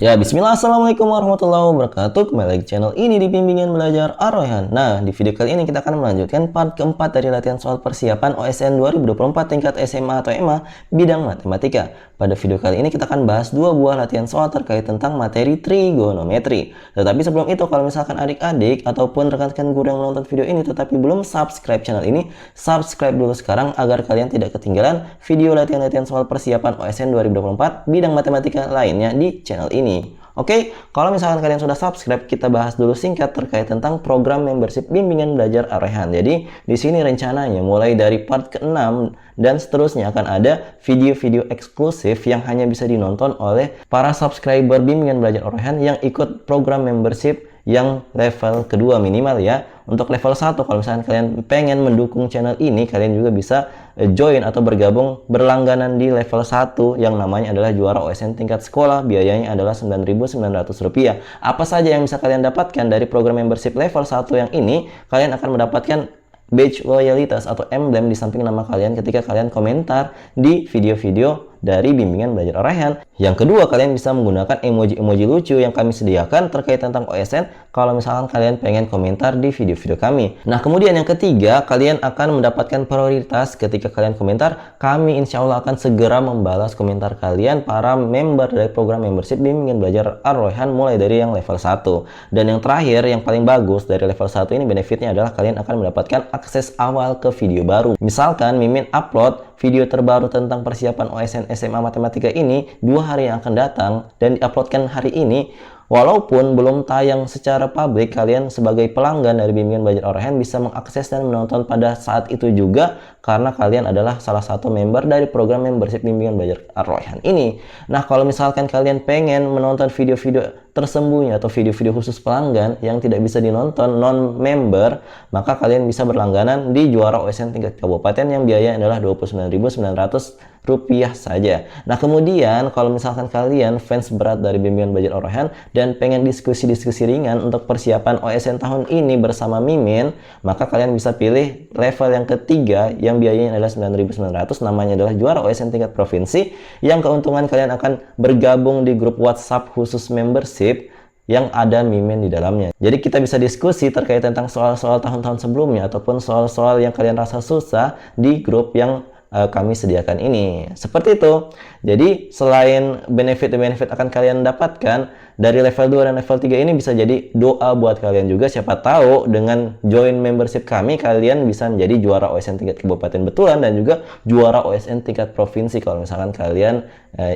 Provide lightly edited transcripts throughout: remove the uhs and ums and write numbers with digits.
Ya, bismillah, assalamualaikum warahmatullahi wabarakatuh. Kembali lagi channel ini di Bimbingan Belajar Ar-Rayhan. Nah, di video kali ini kita akan melanjutkan part keempat dari latihan soal persiapan OSN 2024 tingkat SMA atau MA bidang matematika. Pada video kali ini kita akan bahas dua buah latihan soal terkait tentang materi trigonometri. Tetapi sebelum itu, kalau misalkan adik-adik ataupun rekan-rekan guru yang menonton video ini tetapi belum subscribe channel ini, subscribe dulu sekarang agar kalian tidak ketinggalan video latihan-latihan soal persiapan OSN 2024 bidang matematika lainnya di channel ini. Oke, kalau misalkan kalian sudah subscribe, kita bahas dulu singkat terkait tentang program membership Bimbingan Belajar Ar-Rayhan. Jadi, di sini rencananya mulai dari part ke-6 dan seterusnya akan ada video-video eksklusif yang hanya bisa dinonton oleh para subscriber Bimbingan Belajar Ar-Rayhan yang ikut program membership yang level kedua minimal ya. Untuk level 1, kalau misalkan kalian pengen mendukung channel ini, kalian juga bisa join atau bergabung berlangganan di level 1 yang namanya adalah juara OSN tingkat sekolah. Biayanya adalah Rp9.900. Apa saja yang bisa kalian dapatkan dari program membership level 1 yang ini? Kalian akan mendapatkan badge loyalitas atau emblem di samping nama kalian ketika kalian komentar di video-video dari Bimbingan Belajar Ar-Rayhan. Yang kedua, kalian bisa menggunakan emoji-emoji lucu yang kami sediakan terkait tentang OSN kalau misalkan kalian pengen komentar di video-video kami. Nah, kemudian yang ketiga, kalian akan mendapatkan prioritas ketika kalian komentar. Kami insya Allah akan segera membalas komentar kalian para member dari program membership Bimbingan Belajar Ar-Rayhan mulai dari yang level 1. Dan yang terakhir, yang paling bagus dari level 1 ini benefitnya adalah kalian akan mendapatkan akses awal ke video baru. Misalkan Mimin upload video terbaru tentang persiapan OSN SMA Matematika ini 2 hari yang akan datang dan diuploadkan hari ini, walaupun belum tayang secara publik, kalian sebagai pelanggan dari Bimbingan Belajar Ar-Rayhan bisa mengakses dan menonton pada saat itu juga karena kalian adalah salah satu member dari program membership Bimbingan Belajar Ar-Rayhan ini. Nah, kalau misalkan kalian pengen menonton video-video tersembunyi atau video-video khusus pelanggan yang tidak bisa dinonton non-member, maka kalian bisa berlangganan di juara OSN tingkat kabupaten yang biaya adalah Rp29.900 saja. Nah, kemudian kalau misalkan kalian fans berat dari Bimbingan Belajar Ar-Rayhan dan pengen diskusi-diskusi ringan untuk persiapan OSN tahun ini bersama Mimin, maka kalian bisa pilih level yang ketiga yang biayanya adalah Rp9.900, namanya adalah juara OSN tingkat provinsi, yang keuntungan kalian akan bergabung di grup WhatsApp khusus membership yang ada Mimin di dalamnya. Jadi kita bisa diskusi terkait tentang soal-soal tahun-tahun sebelumnya ataupun soal-soal yang kalian rasa susah di grup yang kami sediakan ini. Seperti itu. Jadi selain benefit-benefit akan kalian dapatkan dari level 2 dan level 3 ini, bisa jadi doa buat kalian juga. Siapa tahu dengan join membership kami, kalian bisa menjadi juara OSN tingkat kabupaten betulan dan juga juara OSN tingkat provinsi kalau misalkan kalian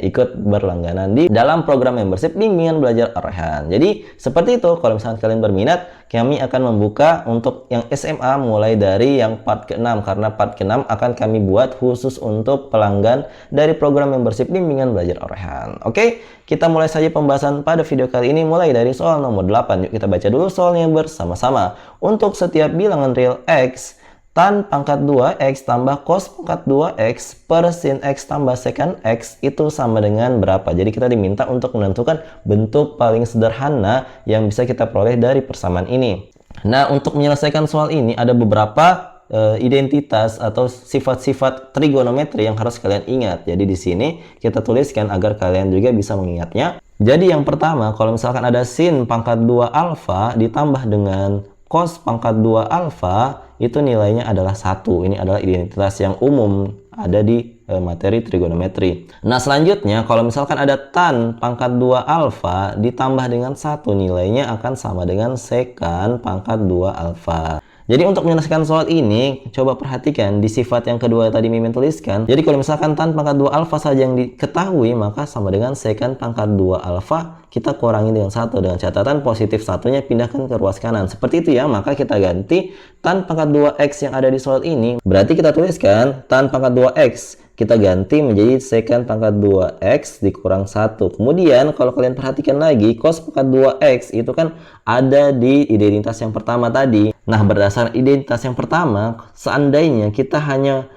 ikut berlangganan di dalam program membership Bimbingan Belajar Ar-Rayhan. Jadi seperti itu. Kalau misalkan kalian berminat, kami akan membuka untuk yang SMA mulai dari yang part ke-6, karena part ke-6 akan kami buat khusus untuk pelanggan dari program membership Bimbingan Belajar Ar-Rayhan. Oke, kita mulai saja pembahasan pada video kali ini mulai dari soal nomor 8. Yuk kita baca dulu soalnya bersama-sama. Untuk setiap bilangan real X, tan pangkat 2X tambah cos pangkat 2X per sin X tambah secant X itu sama dengan berapa? Jadi kita diminta untuk menentukan bentuk paling sederhana yang bisa kita peroleh dari persamaan ini. Nah, untuk menyelesaikan soal ini ada beberapa identitas atau sifat-sifat trigonometri yang harus kalian ingat. Jadi di sini kita tuliskan agar kalian juga bisa mengingatnya. Jadi yang pertama, kalau misalkan ada sin pangkat 2 alfa ditambah dengan cos pangkat 2 alfa, itu nilainya adalah 1. Ini adalah identitas yang umum ada di materi trigonometri. Nah, selanjutnya kalau misalkan ada tan pangkat 2 alfa ditambah dengan 1, nilainya akan sama dengan secant pangkat 2 alfa. Jadi untuk menyelesaikan soal ini, coba perhatikan di sifat yang kedua tadi Mimin tuliskan. Jadi kalau misalkan tan pangkat 2 alfa saja yang diketahui, maka sama dengan secant pangkat 2 alfa, kita kurangi dengan 1. Dengan catatan positif satunya pindahkan ke ruas kanan. Seperti itu ya, maka kita ganti tan pangkat 2X yang ada di soal ini. Berarti kita tuliskan tan pangkat 2X. Kita ganti menjadi secant pangkat 2X dikurang 1. Kemudian kalau kalian perhatikan lagi, cos pangkat 2X itu kan ada di identitas yang pertama tadi. Nah, berdasarkan identitas yang pertama, seandainya kita hanya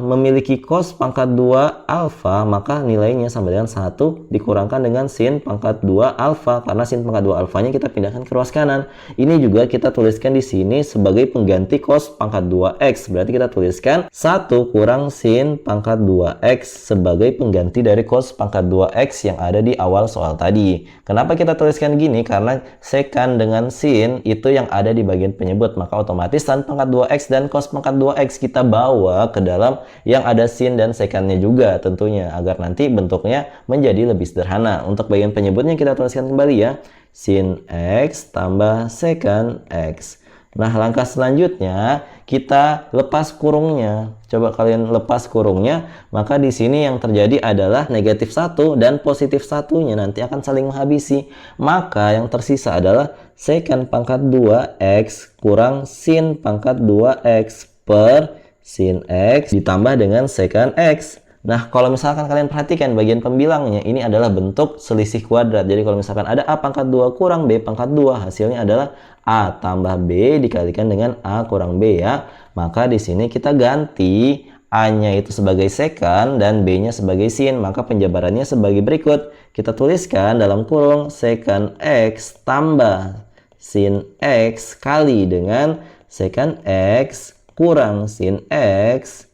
memiliki cos pangkat 2 alfa, maka nilainya sama dengan 1 dikurangkan dengan sin pangkat 2 alfa, karena sin pangkat 2 alfanya kita pindahkan ke ruas kanan. Ini juga kita tuliskan di sini sebagai pengganti cos pangkat 2x. Berarti kita tuliskan 1 kurang sin pangkat 2x sebagai pengganti dari cos pangkat 2x yang ada di awal soal tadi. Kenapa kita tuliskan gini? Karena sekan dengan sin itu yang ada di bagian penyebut, maka otomatis tan pangkat 2x dan cos pangkat 2x kita bawa ke dalam yang ada sin dan sekannya juga tentunya, agar nanti bentuknya menjadi lebih sederhana. Untuk bagian penyebutnya kita tuliskan kembali ya, sin x tambah sekan x. Nah, langkah selanjutnya kita lepas kurungnya. Coba kalian lepas kurungnya, maka di sini yang terjadi adalah negatif 1 dan positif 1-nya nanti akan saling menghabisi. Maka yang tersisa adalah sekan pangkat 2x kurang sin pangkat 2x per sin x ditambah dengan sekan x. Nah, kalau misalkan kalian perhatikan bagian pembilangnya, ini adalah bentuk selisih kuadrat. Jadi kalau misalkan ada A pangkat 2 kurang B pangkat 2, hasilnya adalah A tambah B dikalikan dengan A kurang B ya. Maka di sini kita ganti A-nya itu sebagai sekan dan B-nya sebagai sin. Maka penjabarannya sebagai berikut. Kita tuliskan dalam kurung sekan x tambah sin x kali dengan sekan x kurang sin x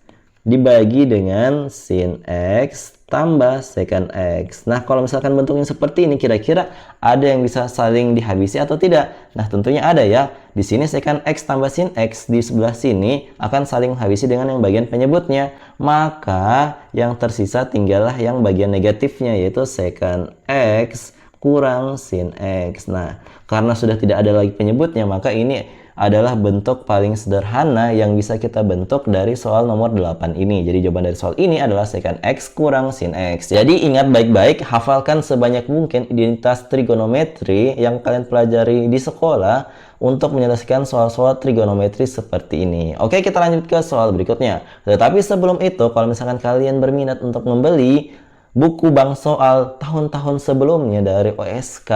dibagi dengan sin x tambah sekan x. Nah, kalau misalkan bentuknya seperti ini, kira-kira ada yang bisa saling dihabisi atau tidak? Nah, tentunya ada ya. Di sini sekan x tambah sin x di sebelah sini akan saling menghabisi dengan yang bagian penyebutnya. Maka yang tersisa tinggallah yang bagian negatifnya, yaitu sekan x kurang sin x. Nah, karena sudah tidak ada lagi penyebutnya, maka ini adalah bentuk paling sederhana yang bisa kita bentuk dari soal nomor 8 ini. Jadi jawaban dari soal ini adalah sekan x kurang sin x. Jadi ingat baik-baik, hafalkan sebanyak mungkin identitas trigonometri yang kalian pelajari di sekolah untuk menyelesaikan soal-soal trigonometri seperti ini. Oke, kita lanjut ke soal berikutnya. Tetapi sebelum itu, kalau misalkan kalian berminat untuk membeli buku bank soal tahun-tahun sebelumnya dari OSK,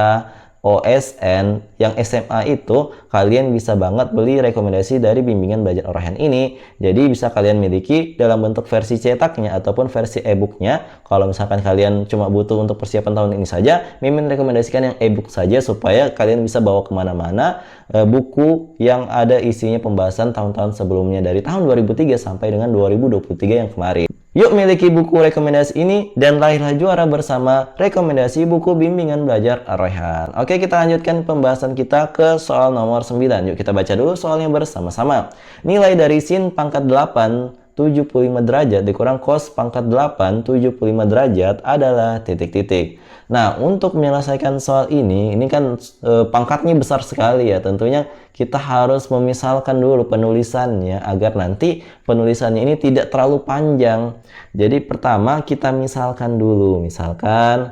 OSN yang SMA itu, kalian bisa banget beli rekomendasi dari bimbingan belajar Orohan ini. Jadi bisa kalian miliki dalam bentuk versi cetaknya ataupun versi e-booknya. Kalau misalkan kalian cuma butuh untuk persiapan tahun ini saja, Mimin rekomendasikan yang e-book saja supaya kalian bisa bawa kemana-mana buku yang ada isinya pembahasan tahun-tahun sebelumnya dari tahun 2003 sampai dengan 2023 yang kemarin. Yuk miliki buku rekomendasi ini dan raihlah juara bersama rekomendasi buku bimbingan belajar Ar-Rayhan. Oke, kita lanjutkan pembahasan kita ke soal nomor 9. Yuk kita baca dulu soalnya bersama-sama. Nilai dari sin pangkat 8 75 derajat dikurang cos pangkat 8 75 derajat adalah titik-titik. Nah, untuk menyelesaikan soal ini kan pangkatnya besar sekali ya. Tentunya kita harus memisalkan dulu penulisannya agar nanti penulisannya ini tidak terlalu panjang. Jadi pertama kita misalkan dulu. Misalkan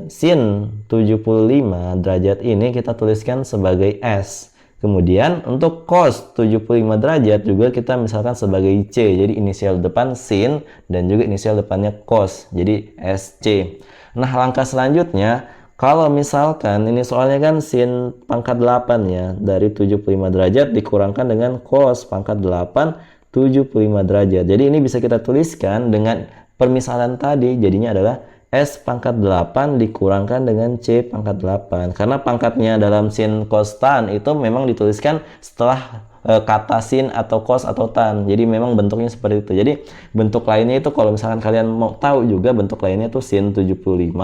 sin 75 derajat ini kita tuliskan sebagai S. Kemudian untuk cos 75 derajat juga kita misalkan sebagai C. Jadi inisial depan sin dan juga inisial depannya cos. Jadi SC. Nah, langkah selanjutnya, kalau misalkan ini soalnya kan sin pangkat 8 ya, dari 75 derajat dikurangkan dengan cos pangkat 8 75 derajat. Jadi ini bisa kita tuliskan dengan permisalan tadi, jadinya adalah S pangkat 8 dikurangkan dengan C pangkat 8. Karena pangkatnya dalam sin cos tan itu memang dituliskan setelah kata sin atau cos atau tan. Jadi memang bentuknya seperti itu. Jadi bentuk lainnya itu kalau misalkan kalian mau tahu juga bentuk lainnya itu sin 75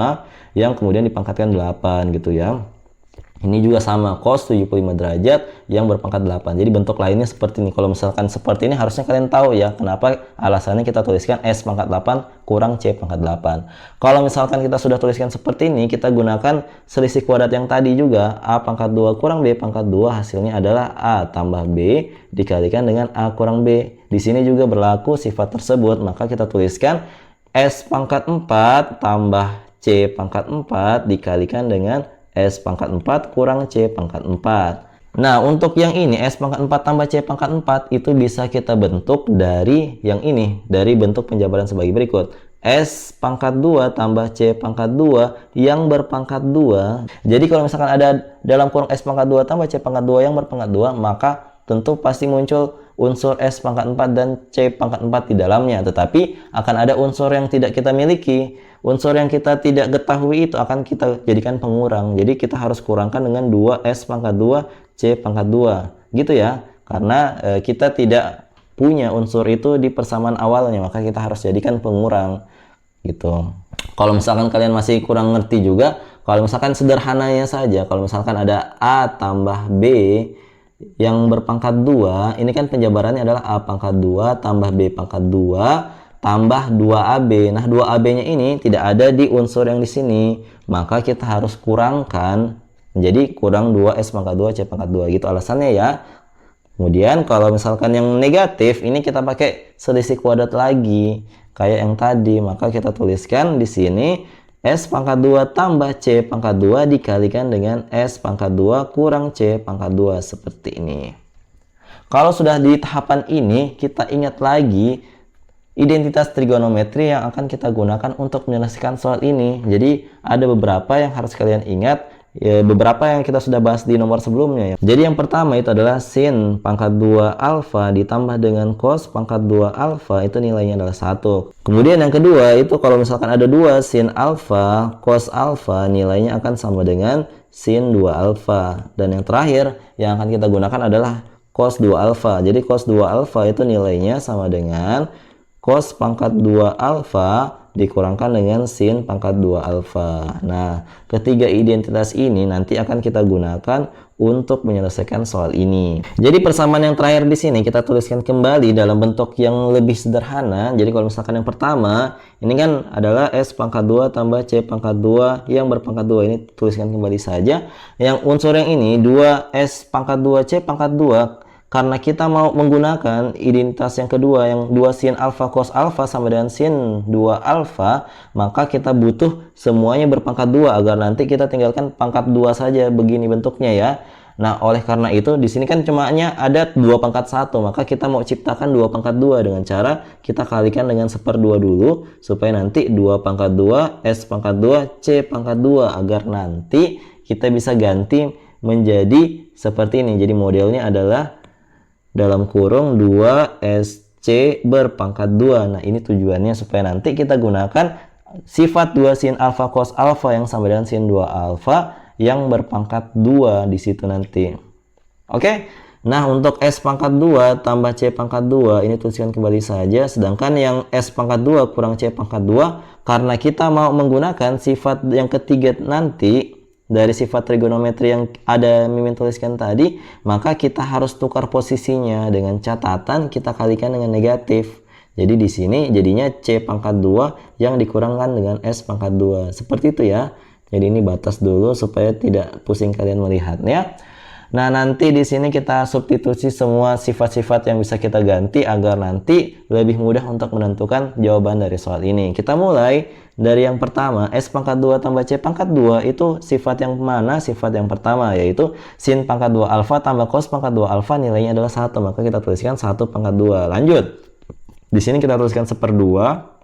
yang kemudian dipangkatkan 8 gitu ya. Ini juga sama, cos 75 derajat yang berpangkat 8. Jadi bentuk lainnya seperti ini. Kalau misalkan seperti ini harusnya kalian tahu ya kenapa alasannya kita tuliskan S pangkat 8 kurang C pangkat 8. Kalau misalkan kita sudah tuliskan seperti ini, kita gunakan selisih kuadrat yang tadi juga. A pangkat 2 kurang B pangkat 2 hasilnya adalah A tambah B dikalikan dengan A kurang B. Di sini juga berlaku sifat tersebut, maka kita tuliskan S pangkat 4 tambah C pangkat 4 dikalikan dengan S pangkat 4 kurang C pangkat 4. Nah, untuk yang ini S pangkat 4 tambah C pangkat 4 itu bisa kita bentuk dari yang ini, dari bentuk penjabaran sebagai berikut. S pangkat 2 tambah C pangkat 2 yang berpangkat 2. Jadi kalau misalkan ada dalam kurung S pangkat 2 tambah C pangkat 2 yang berpangkat 2, maka tentu pasti muncul unsur S pangkat 4 dan C pangkat 4 di dalamnya. Tetapi akan ada unsur yang tidak kita miliki. Unsur yang kita tidak ketahui itu akan kita jadikan pengurang. Jadi kita harus kurangkan dengan 2S pangkat 2, C pangkat 2. Gitu ya. Karena kita tidak punya unsur itu di persamaan awalnya, maka kita harus jadikan pengurang. Gitu. Kalau misalkan kalian masih kurang ngerti juga, kalau misalkan sederhananya saja, kalau misalkan ada A tambah B yang berpangkat 2, ini kan penjabarannya adalah A pangkat 2 tambah B pangkat 2 tambah 2AB. Nah, 2AB-nya ini tidak ada di unsur yang di sini. Maka kita harus kurangkan menjadi kurang 2S pangkat 2 C pangkat 2. Gitu alasannya ya. Kemudian kalau misalkan yang negatif, ini kita pakai selisih kuadrat lagi kayak yang tadi. Maka kita tuliskan di sini S pangkat 2 tambah C pangkat 2 dikalikan dengan S pangkat 2 kurang C pangkat 2 seperti ini. Kalau sudah di tahapan ini, kita ingat lagi identitas trigonometri yang akan kita gunakan untuk menyelesaikan soal ini. Jadi ada beberapa yang harus kalian ingat, ya, beberapa yang kita sudah bahas di nomor sebelumnya ya. Jadi yang pertama itu adalah sin pangkat 2 alfa ditambah dengan cos pangkat 2 alfa, itu nilainya adalah 1. Kemudian yang kedua itu kalau misalkan ada 2 sin alfa cos alfa, nilainya akan sama dengan sin 2 alfa. Dan yang terakhir yang akan kita gunakan adalah cos 2 alfa. Jadi cos 2 alfa itu nilainya sama dengan cos pangkat 2 alfa dikurangkan dengan sin pangkat 2 alfa. Nah, ketiga identitas ini nanti akan kita gunakan untuk menyelesaikan soal ini. Jadi persamaan yang terakhir di sini kita tuliskan kembali dalam bentuk yang lebih sederhana. Jadi kalau misalkan yang pertama, ini kan adalah S pangkat 2 tambah C pangkat 2 yang berpangkat 2. Ini tuliskan kembali saja. Yang unsur yang ini 2S pangkat 2 C pangkat 2. Karena kita mau menggunakan identitas yang kedua yang 2 sin alfa cos alfa sama dengan sin 2 alfa, maka kita butuh semuanya berpangkat 2 agar nanti kita tinggalkan pangkat 2 saja begini bentuknya ya. Nah, oleh karena itu di sini kan cuma ada 2 pangkat 1, maka kita mau ciptakan 2 pangkat 2 dengan cara kita kalikan dengan 1/2 dulu supaya nanti 2 pangkat 2 S pangkat 2 C pangkat 2 agar nanti kita bisa ganti menjadi seperti ini. Jadi modelnya adalah dalam kurung 2SC berpangkat 2. Nah, ini tujuannya supaya nanti kita gunakan sifat 2 sin alfa cos alfa yang sama dengan sin 2 alfa yang berpangkat 2 di situ nanti. Oke. Nah, untuk S pangkat 2 tambah C pangkat 2 ini tuliskan kembali saja. Sedangkan yang S pangkat 2 kurang C pangkat 2 karena kita mau menggunakan sifat yang ketiga nanti dari sifat trigonometri yang ada Mimin tuliskan tadi, maka kita harus tukar posisinya dengan catatan kita kalikan dengan negatif. Jadi di sini jadinya C pangkat 2 yang dikurangkan dengan S pangkat 2. Seperti itu ya. Jadi ini batas dulu supaya tidak pusing kalian melihatnya. Nah, nanti di sini kita substitusi semua sifat-sifat yang bisa kita ganti agar nanti lebih mudah untuk menentukan jawaban dari soal ini. Kita mulai dari yang pertama, S pangkat 2 tambah C pangkat 2 itu sifat yang mana? Sifat yang pertama yaitu sin pangkat 2 alfa tambah cos pangkat 2 alfa nilainya adalah 1. Maka kita tuliskan 1 pangkat 2. Lanjut. Di sini kita tuliskan 1/2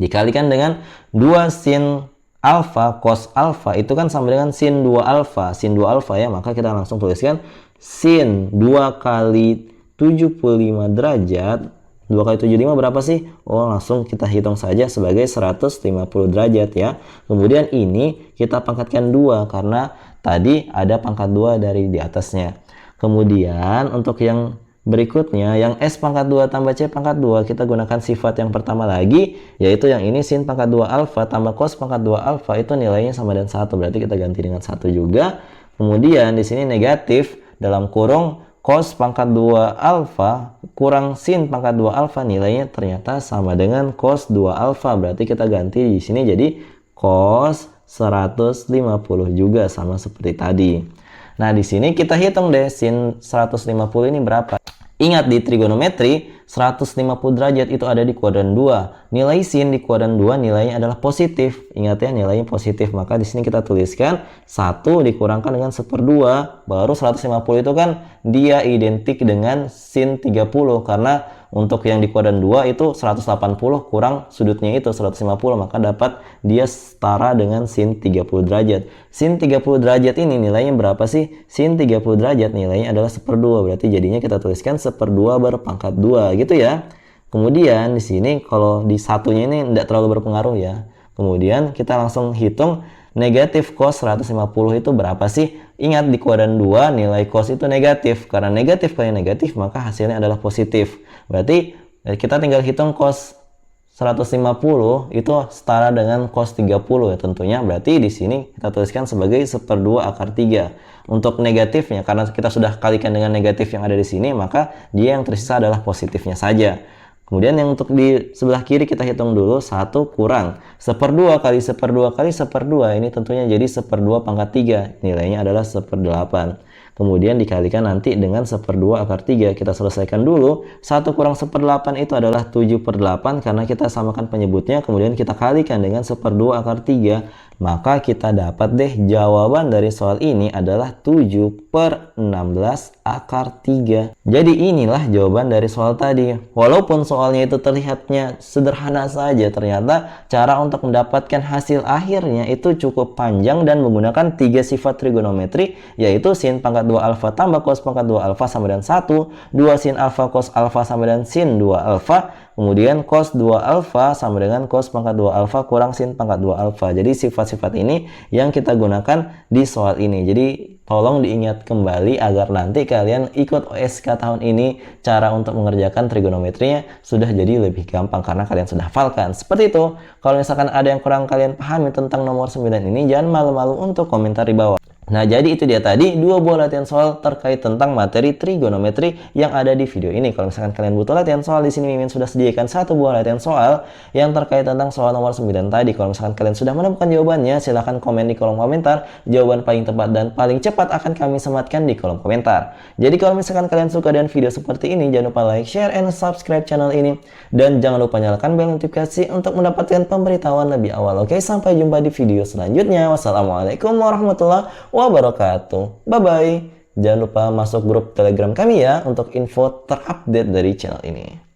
dikalikan dengan 2 sin alfa cos alfa itu kan sama dengan sin 2 alfa. Sin 2 alfa ya, maka kita langsung tuliskan sin 2 kali 75 derajat. 2 kali 75 berapa sih? Oh, langsung kita hitung saja sebagai 150 derajat ya. Kemudian ini kita pangkatkan 2 karena tadi ada pangkat 2 dari di atasnya. Kemudian untuk yang berikutnya, yang S pangkat 2 tambah C pangkat 2, kita gunakan sifat yang pertama lagi, yaitu yang ini sin pangkat 2 alfa tambah cos pangkat 2 alfa, itu nilainya sama dengan 1, berarti kita ganti dengan 1 juga. Kemudian di sini negatif, dalam kurung cos pangkat 2 alfa kurang sin pangkat 2 alfa, nilainya ternyata sama dengan cos 2 alfa, berarti kita ganti di sini jadi cos 150 juga, sama seperti tadi. Nah, di sini kita hitung deh sin 150 ini berapa. Ingat di trigonometri 150 derajat itu ada di kuadran 2. Nilai sin di kuadran 2 nilainya adalah positif. Ingat ya, nilainya positif. Maka di sini kita tuliskan 1 dikurangkan dengan 1/2. Baru 150 itu kan dia identik dengan sin 30 karena Untuk yang di kuadran 2 itu 180 kurang sudutnya itu 150, maka dapat dia setara dengan sin 30 derajat. Sin 30 derajat ini nilainya berapa sih? Sin 30 derajat nilainya adalah 1/2, berarti jadinya kita tuliskan 1/2 berpangkat 2 gitu ya. Kemudian di sini kalau di satunya ini tidak terlalu berpengaruh ya. Kemudian kita langsung hitung negatif cos 150 itu berapa sih? Ingat di kuadran 2 nilai cos itu negatif. Karena negatif kali negatif maka hasilnya adalah positif. Berarti kita tinggal hitung cos 150 itu setara dengan cos 30 ya tentunya. Berarti di sini kita tuliskan sebagai 1/2 akar 3. Untuk negatifnya karena kita sudah kalikan dengan negatif yang ada di sini, maka dia yang tersisa adalah positifnya saja. Kemudian yang untuk di sebelah kiri kita hitung dulu 1 kurang 1/2 kali 1/2 kali 1/2, ini tentunya jadi 1/2 pangkat 3, nilainya adalah 1/8. Kemudian dikalikan nanti dengan 1/2 akar 3. Kita selesaikan dulu. 1 kurang 1/8 itu adalah 7/8 karena kita samakan penyebutnya. Kemudian kita kalikan dengan 1/2 akar 3. Maka kita dapat deh jawaban dari soal ini adalah 7/16 akar 3. Jadi inilah jawaban dari soal tadi. Walaupun soalnya itu terlihatnya sederhana saja, ternyata cara untuk mendapatkan hasil akhirnya itu cukup panjang dan menggunakan 3 sifat trigonometri, yaitu sin pangkat 2 alfa tambah cos pangkat 2 alfa sama dengan 1, 2 sin alfa cos alfa sama dengan sin 2 alfa, kemudian cos 2 alfa sama dengan cos pangkat 2 alfa kurang sin pangkat 2 alfa. Jadi sifat-sifat ini yang kita gunakan di soal ini. Jadi tolong diingat kembali agar nanti kalian ikut OSK tahun ini, cara untuk mengerjakan trigonometrinya sudah jadi lebih gampang karena kalian sudah hafalkan. Seperti itu. Kalau misalkan ada yang kurang kalian pahami tentang nomor 9 ini, jangan malu-malu untuk komentar di bawah. Nah, jadi itu dia tadi 2 buah latihan soal terkait tentang materi trigonometri yang ada di video ini. Kalau misalkan kalian butuh latihan soal, di sini Mimin sudah sediakan 1 buah latihan soal yang terkait tentang soal nomor 9 tadi. Kalau misalkan kalian sudah menemukan jawabannya, silahkan komen di kolom komentar. Jawaban paling tepat dan paling cepat akan kami sematkan di kolom komentar. Jadi kalau misalkan kalian suka dengan video seperti ini, jangan lupa like, share, and subscribe channel ini. Dan jangan lupa nyalakan bel notifikasi untuk mendapatkan pemberitahuan lebih awal. Oke, sampai jumpa di video selanjutnya. Wassalamualaikum warahmatullahi wabarakatuh. Bye-bye. Jangan lupa masuk grup Telegram kami ya untuk info terupdate dari channel ini.